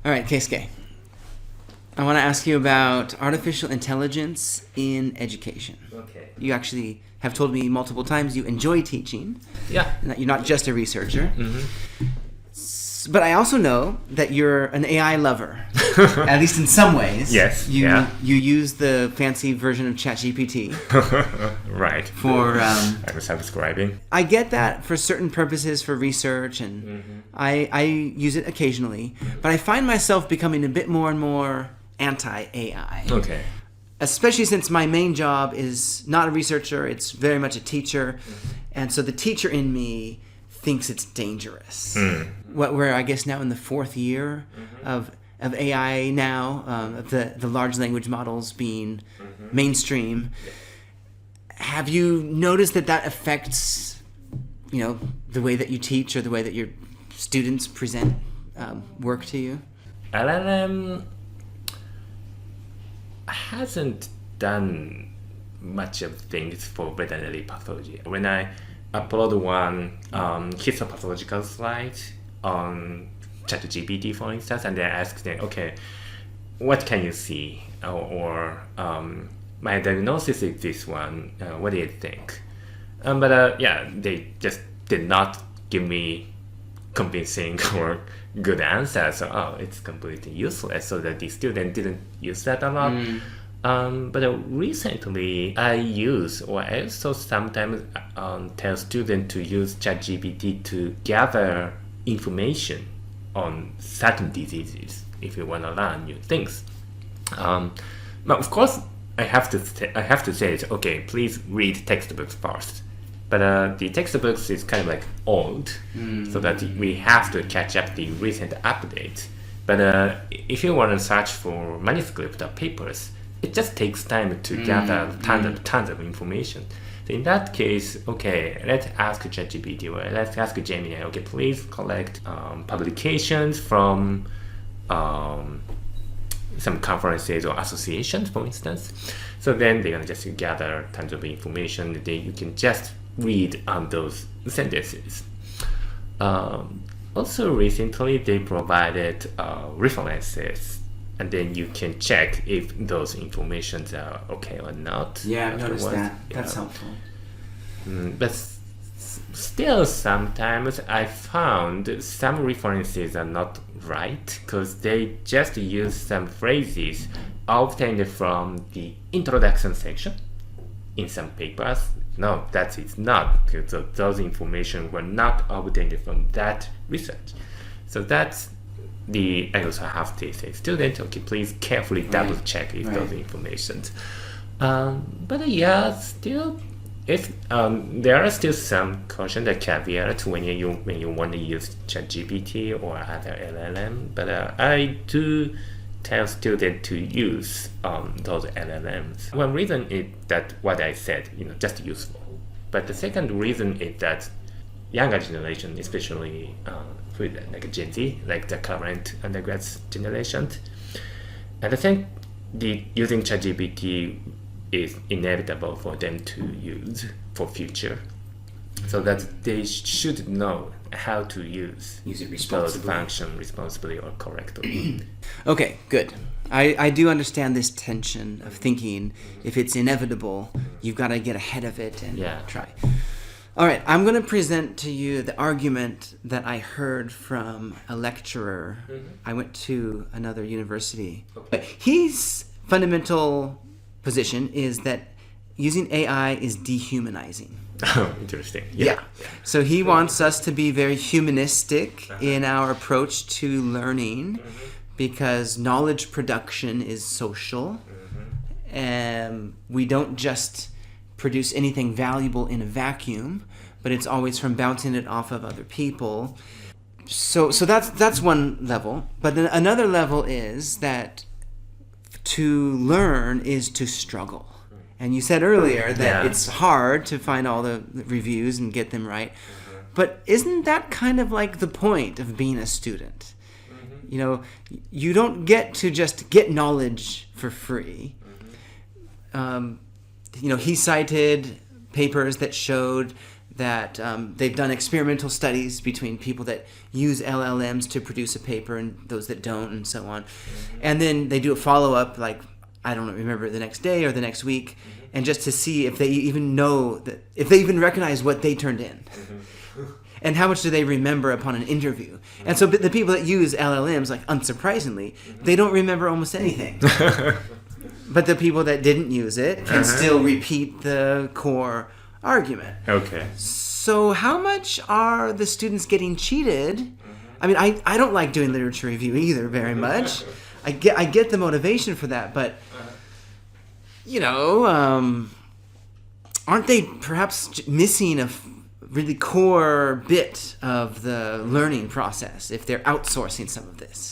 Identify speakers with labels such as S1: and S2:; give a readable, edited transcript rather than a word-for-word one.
S1: All right, Keisuke. I want to ask you about artificial intelligence in education.
S2: Okay.
S1: You actually have told me multiple times you enjoy teaching.
S2: Yeah.
S1: And that you're not just a researcher.
S2: Mm-hmm.
S1: But I also know that you're an AI lover, at least in some ways.
S2: Yes.
S1: You
S2: Yeah.
S1: use the fancy version of ChatGPT.
S2: Right.
S1: For
S2: I'm subscribing.
S1: I get that for certain purposes for research, and I use it occasionally. But I find myself becoming a bit more and more anti-AI.
S2: Okay.
S1: Especially since my main job is not a researcher, it's very much a teacher. And so the teacher in me thinks it's dangerous. We're, I guess, now in the fourth year of AI now, of the large language models being mainstream. Have you noticed that affects, the way that you teach or the way that your students present work to you?
S2: LLM hasn't done much of things for veterinary pathology. When I upload one histopathological slide on ChatGPT, for instance, and then ask them, okay, what can you see? Or my diagnosis is this one. What do you think? But they just did not give me convincing or good answers. So, it's completely useless. So that the student didn't use that a lot. But recently, I also sometimes tell students to use ChatGPT to gather information on certain diseases if you want to learn new things. But of course, I have to say it. Okay, please read textbooks first. But the textbooks is kind of like old, so that we have to catch up the recent updates. But if you want to search for manuscript or papers, it just takes time to gather tons of information. So in that case, okay, let's ask ChatGPT or let's ask Gemini, okay, please collect publications from some conferences or associations, for instance. So then they're going to just gather tons of information. Then you can just read on those sentences. Also recently, they provided references. And then you can check if those informations are okay or not.
S1: Yeah, I've noticed that. That's helpful.
S2: But still, sometimes I found some references are not right because they just use some phrases obtained from the introduction section in some papers. No, that is not, because those information were not obtained from that research. So that's I also have to say, student, okay, please carefully double check if those information. But still, if there are still some caution, the caveat when you want to use ChatGPT or other LLM. But I do tell students to use those LLMs. One reason is that what I said, just useful. But the second reason is that younger generation, especially like Gen Z, like the current undergrads generation, and I think using ChatGPT is inevitable for them to use for future, so that they should know how to use
S1: it
S2: those
S1: responsibly.
S2: function responsibly or correctly.
S1: Okay, good. I do understand this tension of thinking if it's inevitable, you've got to get ahead of it and try. All right, I'm going to present to you the argument that I heard from a lecturer. I went to another university. Okay. His fundamental position is that using AI is dehumanizing.
S2: Oh, interesting.
S1: Yeah. So he wants us to be very humanistic in our approach to learning because knowledge production is social. And we don't just produce anything valuable in a vacuum, but it's always from bouncing it off of other people. So that's one level. But then another level is that to learn is to struggle. And you said earlier that it's hard to find all the reviews and get them right. But isn't that kind of like the point of being a student? You don't get to just get knowledge for free. He cited papers that showed that they've done experimental studies between people that use LLMs to produce a paper and those that don't, and so on. And then they do a follow-up, like, I don't remember, the next day or the next week, and just to see if they even know, that, if they even recognize what they turned in. And how much do they remember upon an interview. And so the people that use LLMs, like, unsurprisingly, they don't remember almost anything. But the people that didn't use it can still repeat the core argument.
S2: Okay.
S1: So how much are the students getting cheated? I mean, I don't like doing literature review either very much. I get the motivation for that, but you know, aren't they perhaps missing a really core bit of the learning process if they're outsourcing some of this?